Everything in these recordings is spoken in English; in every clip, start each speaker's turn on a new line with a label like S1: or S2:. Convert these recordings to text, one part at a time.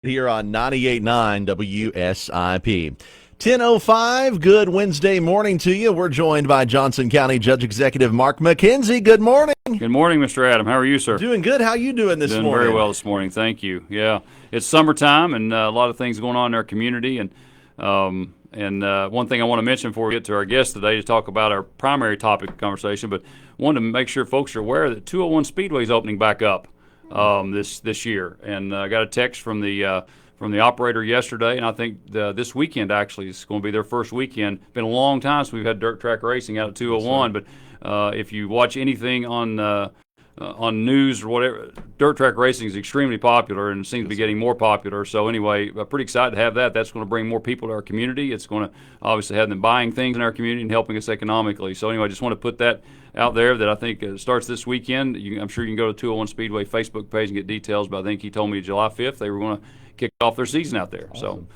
S1: Here on 98.9 WSIP. 10:05, good Wednesday morning to you. We're joined by Johnson County Judge Executive Mark McKenzie. Good morning.
S2: Good morning, Mr. Adam. How are you, sir?
S1: Doing good. How you doing this
S2: Doing
S1: morning?
S2: very well this morning. Thank you. Yeah, it's summertime and a lot of things going on in our community. And one thing I want to mention before we get to our guest today to talk about our primary topic of conversation, but wanted to make sure folks are aware that 201 Speedway is opening back up this year. And I got a text from the operator yesterday, and I think this weekend actually is going to be their first weekend. Been a long time since we've had dirt track racing out at 201,
S1: Yes,
S2: but if you watch anything on news or whatever, dirt track racing is extremely popular and seems to be getting more popular. So anyway, pretty excited to have that. That's going to bring more people to our community. It's going to obviously have them buying things in our community and helping us economically. So anyway, I just want to put that out there that I think starts this weekend. I'm sure you can go to 201 Speedway Facebook page and get details, but I think he told me July 5th they were going to kick off their season out there.
S1: Awesome.
S2: So,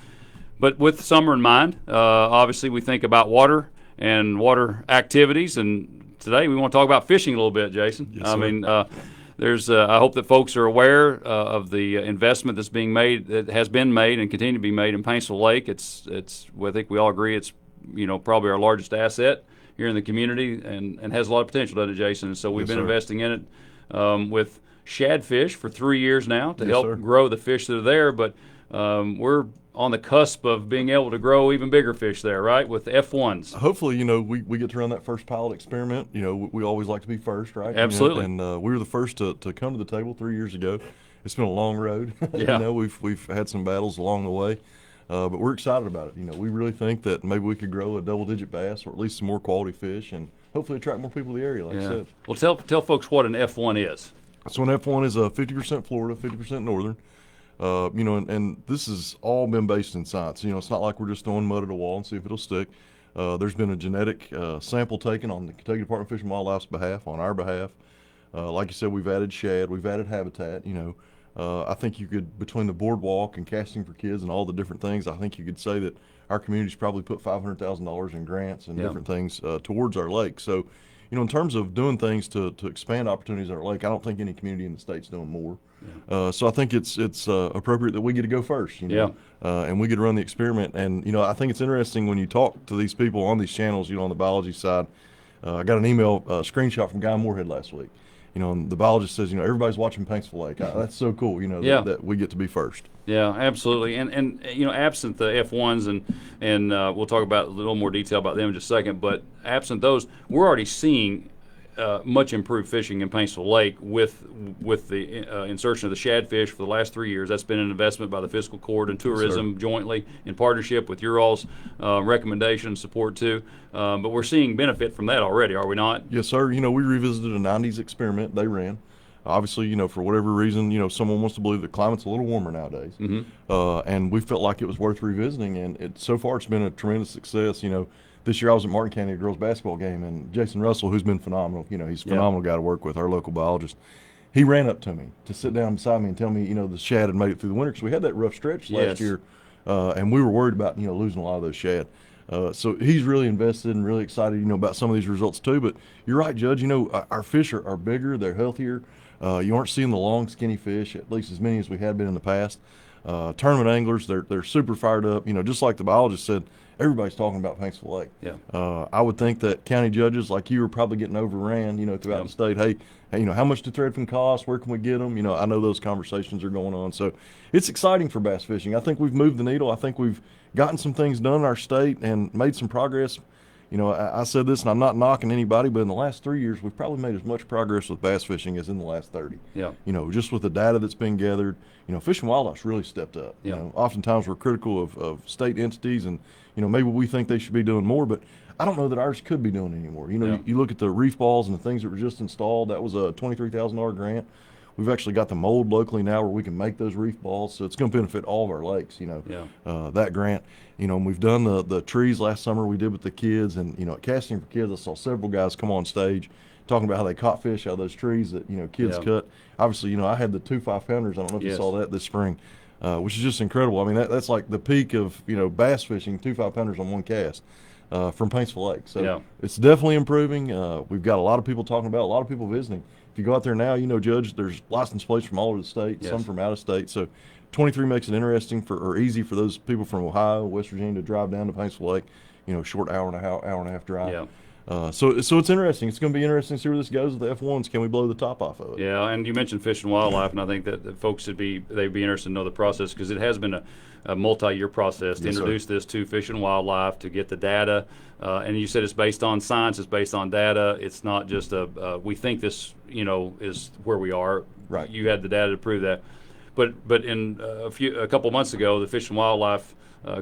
S2: but with summer in mind, obviously we think about water and water activities, and today we want to talk about fishing a little bit, Jason.
S1: Yes,
S2: I
S1: sir.
S2: mean, I hope that folks are aware of the investment that's being made, that has been made and continue to be made in Paintsville Lake. I think we all agree it's probably our largest asset here in the community and has a lot of potential, doesn't it, Jason? And so we've been investing in it with shad fish for 3 years now to help grow the fish that are there, but we're on the cusp of being able to grow even bigger fish there, right, with F1s.
S3: Hopefully, we get to run that first pilot experiment. We always like to be first, right?
S2: Absolutely.
S3: And we were the first to come to the table 3 years ago. It's been a long road.
S2: Yeah.
S3: We've had some battles along the way, but we're excited about it. We really think that maybe we could grow a double-digit bass or at least some more quality fish and hopefully attract more people to the area, like I said.
S2: Well, tell folks what an F1 is.
S3: So an F1 is a 50% Florida, 50% northern. And this has all been based in science. It's not like we're just throwing mud at a wall and see if it'll stick. There's been a genetic sample taken on the Kentucky Department of Fish and Wildlife's behalf, on our behalf. Like you said, we've added shad, we've added habitat. I think you could, between the boardwalk and casting for kids and all the different things, I think you could say that our community's probably put $500,000 in grants and different things towards our lake. So, in terms of doing things to expand opportunities in our lake, I don't think any community in the state's doing more. So I think it's appropriate that we get to go first, and we get to run the experiment. And, I think it's interesting when you talk to these people on these channels, on the biology side. I got an email screenshot from Guy Moorhead last week. And the biologist says, everybody's watching Paintsville Lake. That's so cool, that we get to be first.
S2: Yeah, absolutely. And absent the F1s, and we'll talk about a little more detail about them in just a second, but absent those, we're already seeing much improved fishing in Paintsville Lake with the insertion of the shad fish for the last 3 years. That's been an investment by the fiscal court and tourism jointly in partnership with your all's recommendation and support too. But we're seeing benefit from that already, are we not?
S3: Yes, sir. We revisited a 90s experiment they ran. Obviously, for whatever reason, someone wants to believe the climate's a little warmer nowadays.
S2: Mm-hmm.
S3: And we felt like it was worth revisiting, and so far it's been a tremendous success. This year I was at Martin County, a girls basketball game, and Jason Russell, who's been phenomenal, he's a phenomenal guy to work with, our local biologist. He ran up to me to sit down beside me and tell me, the shad had made it through the winter, because we had that rough stretch last year, and we were worried about, losing a lot of those shad. So he's really invested and really excited, about some of these results too. But you're right, Judge, our fish are bigger, they're healthier. You aren't seeing the long, skinny fish, at least as many as we had been in the past. Tournament anglers, they're super fired up. Just like the biologist said, everybody's talking about Paintsville Lake.
S2: Yeah.
S3: I would think that county judges like you are probably getting overran, throughout the state. Hey, how much do threadfin cost? Where can we get them? I know those conversations are going on. So it's exciting for bass fishing. I think we've moved the needle. I think we've gotten some things done in our state and made some progress. I said this, and I'm not knocking anybody, but in the last 3 years, we've probably made as much progress with bass fishing as in the last 30.
S2: Yeah.
S3: Just with the data that's been gathered, Fish and Wildlife's really stepped up.
S2: Yeah.
S3: Oftentimes we're critical of state entities, and, maybe we think they should be doing more, but I don't know that ours could be doing any more. You look at the reef balls and the things that were just installed, that was a $23,000 grant. We've actually got the mold locally now where we can make those reef balls, so it's going to benefit all of our lakes, that grant. And we've done the trees last summer we did with the kids, and, at Casting for Kids, I saw several guys come on stage talking about how they caught fish out of those trees that, kids cut. Obviously, I had the 2 5-pounders. I don't know if you saw that this spring, which is just incredible. I mean, that's like the peak of, bass fishing, 2 5-pounders on one cast. From Paintsville Lake. So it's definitely improving. We've got a lot of people talking about it, a lot of people visiting. If you go out there now, Judge, there's license plates from all over the state, some from out of state. So 23 makes it interesting or easy for those people from Ohio, West Virginia to drive down to Paintsville Lake. Short hour and a half drive.
S2: Yeah.
S3: So it's interesting. It's going to be interesting to see where this goes with the F1s. Can we blow the top off of it?
S2: Yeah, and you mentioned Fish and Wildlife, and I think that folks they'd be interested to know the process, because it has been a multi-year process to introduce this to Fish and Wildlife, to get the data. And you said it's based on science, it's based on data. It's not just we think this is where we are.
S3: Right.
S2: You had the data to prove that. But in a couple months ago, the Fish and Wildlife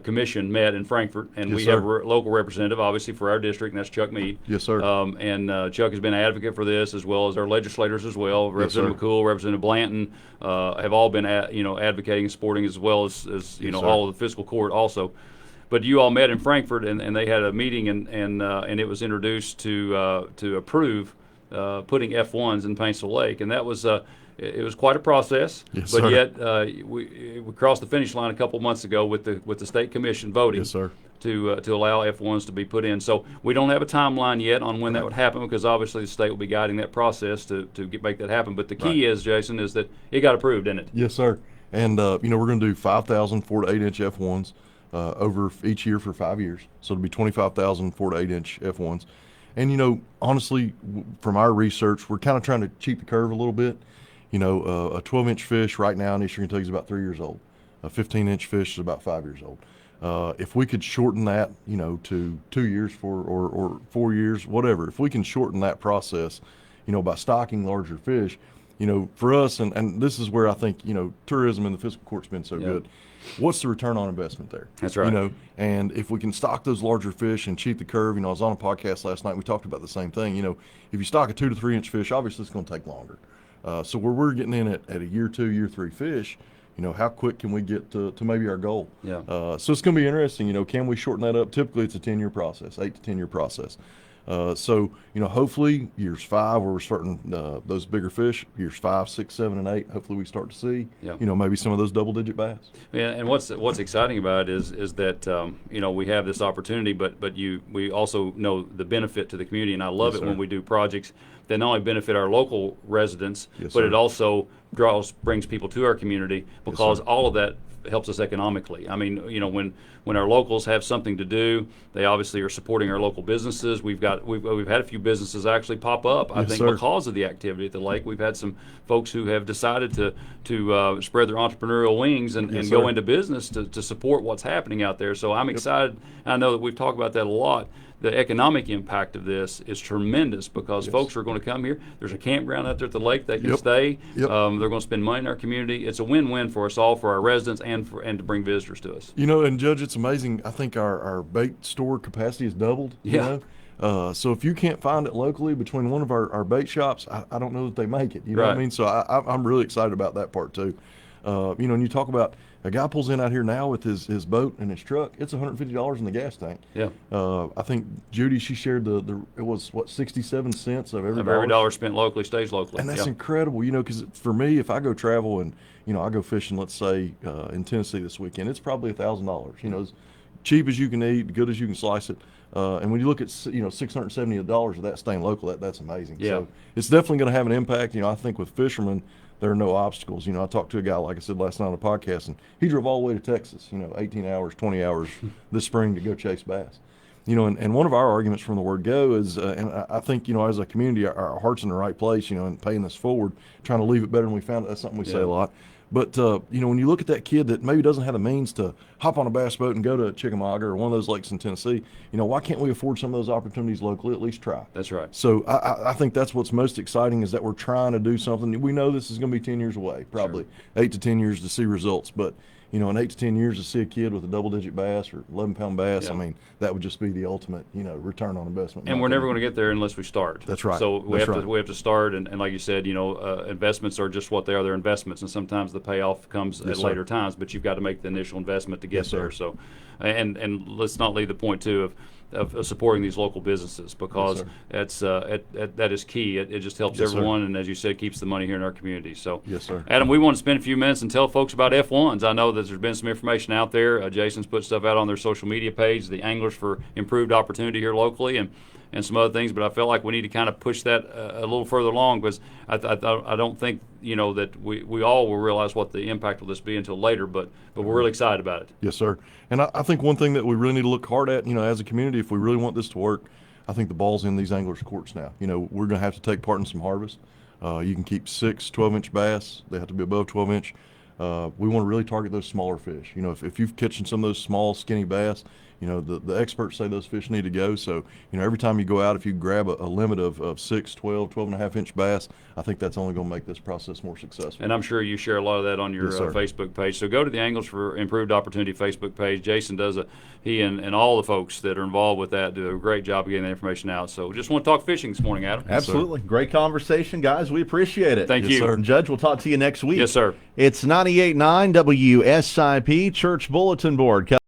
S2: Commission met in Frankfurt, and
S3: Yes,
S2: we
S3: sir.
S2: have a local representative, obviously, for our district, and that's Chuck Mead.
S3: Yes, sir.
S2: And Chuck has been an advocate for this, as well as our legislators as well.
S3: Yes,
S2: Representative
S3: sir.
S2: McCool, Representative Blanton have all been advocating and supporting, as well as
S3: Yes,
S2: all of the fiscal court also. But you all met in Frankfurt, and they had a meeting, and it was introduced to approve putting F1s in Paintsville Lake, and that was it was quite a process.
S3: Yes,
S2: but
S3: sir.
S2: yet we crossed the finish line a couple months ago with the state commission voting.
S3: Yes, sir.
S2: To allow F1s to be put in. So we don't have a timeline yet on when that would happen, because obviously the state will be guiding that process to make that happen. But the key is, Jason, is that it got approved, didn't it?
S3: Yes, sir. And we're going to do 5,000 4 to 8 inch F1s over each year for 5 years. So it'll be 25,000 4 to 8 inch F1s. And honestly, from our research, we're kind of trying to cheat the curve a little bit. A 12-inch fish right now in Eastern Kentucky is about 3 years old. A 15-inch fish is about 5 years old. If we could shorten that, to 2 years or 4 years, whatever, if we can shorten that process, by stocking larger fish, for us, and this is where I think, tourism and the fiscal court's been so good. What's the return on investment there?
S2: That's right.
S3: And if we can stock those larger fish and cheat the curve, I was on a podcast last night, we talked about the same thing. If you stock a 2 to 3 inch fish, obviously it's going to take longer. So where we're getting in at a year 2, year 3 fish, how quick can we get to maybe our goal?
S2: Yeah.
S3: So it's going to be interesting. Can we shorten that up? Typically, it's a 10-year process, 8 to 10-year process. So hopefully years 5 where we're starting those bigger fish, years 5, 6, 7, and 8. Hopefully we start to see, maybe some of those double-digit bass.
S2: Yeah, and what's exciting about it is that we have this opportunity, but we also know the benefit to the community, and I love
S3: Yes,
S2: it
S3: sir.
S2: when we do projects that not only benefit our local residents,
S3: Yes,
S2: but
S3: sir.
S2: it also brings people to our community, because
S3: sir.
S2: all of that helps us economically. I mean, when our locals have something to do, they obviously are supporting our local businesses. We've had a few businesses actually pop up, I
S3: Yes,
S2: think,
S3: sir.
S2: because of the activity at the lake. We've had some folks who have decided to spread their entrepreneurial wings and
S3: Yes,
S2: go
S3: sir.
S2: into business to support what's happening out there. So I'm excited. I know that we've talked about that a lot. The economic impact of this is tremendous, because folks are going to come here. There's a campground out there at the lake they can
S3: Yep.
S2: stay.
S3: Yep.
S2: They're going to spend money in our community. It's a win-win for us all, for our residents, and to bring visitors to us.
S3: And Judge, it's amazing. I think our bait store capacity has doubled.
S2: Yeah.
S3: So if you can't find it locally between one of our bait shops, I don't know that they make it. You know what I
S2: Right.
S3: mean? So I'm really excited about that part too. And you talk about a guy pulls in out here now with his boat and his truck. It's $150 in the gas tank.
S2: Yeah.
S3: I think Judy, she shared it was 67 cents of every
S2: Every dollar spent locally stays locally.
S3: and that's
S2: Yeah.
S3: incredible, because for me, if I go travel and, I go fishing, let's say, in Tennessee this weekend, it's probably $1,000, as cheap as you can eat, good as you can slice it. And when you look at, $670 of that staying local, that's amazing.
S2: Yeah.
S3: So it's definitely going to have an impact. I think with fishermen, there are no obstacles. I talked to a guy, like I said last night on the podcast, and he drove all the way to Texas, 18 hours, 20 hours this spring to go chase bass. And one of our arguments from the word go is, and I think, as a community, our heart's in the right place, and paying this forward, trying to leave it better than we found it. That's something we say a lot. But, when you look at that kid that maybe doesn't have the means to hop on a bass boat and go to Chickamauga or one of those lakes in Tennessee, why can't we afford some of those opportunities locally? At least try.
S2: That's right.
S3: So I think that's what's most exciting, is that we're trying to do something. We know this is going to be 10 years away, probably 8 to 10 years to see results. But, in 8 to 10 years to see a kid with a double-digit bass or 11-pound bass,
S2: Yeah.
S3: I mean, that would just be the ultimate, return on investment.
S2: And we're never going to get there unless we start.
S3: That's right.
S2: So we
S3: That's
S2: have
S3: right.
S2: we have to start, and like you said, investments are just what they are. They're investments, and sometimes the payoff comes at
S3: sir.
S2: later times. But you've got to make the initial investment to get
S3: Yes, sir.
S2: there. So, and let's not leave the point too of supporting these local businesses, because that is key. It just helps
S3: Yes, sir.
S2: everyone, and as you said, keeps the money here in our community. So,
S3: Yes, sir.
S2: Adam, we want to spend a few minutes and tell folks about F1s. I know that there's been some information out there. Jason's put stuff out on their social media page, the Anglers for Improved Opportunity here locally, and and some other things, but I felt like we need to kind of push that a little further along, because I don't think that we all will realize what the impact will this be until later, but we're really excited about it.
S3: Yes, sir. And I think one thing that we really need to look hard at, as a community, if we really want this to work, I think the ball's in these anglers' courts now. We're going to have to take part in some harvest. You can keep 6 12-inch bass. They have to be above 12-inch. We want to really target those smaller fish. If you've catching some of those small, skinny bass, the experts say those fish need to go. So, every time you go out, if you grab a limit of 6, 12, 12.5-inch bass, I think that's only going to make this process more successful.
S2: And I'm sure you share a lot of that on your
S3: Yes, sir.
S2: Facebook page. So go to the Angles for Improved Opportunity Facebook page. Jason does he and all the folks that are involved with that do a great job of getting that information out. So just want to talk fishing this morning, Adam.
S1: Absolutely. Great conversation, guys. We appreciate it.
S2: Thank
S3: Yes,
S2: you.
S3: sir.
S1: Judge, we'll talk to you next week.
S2: Yes, sir.
S1: It's 98.9 WSIP Church Bulletin Board.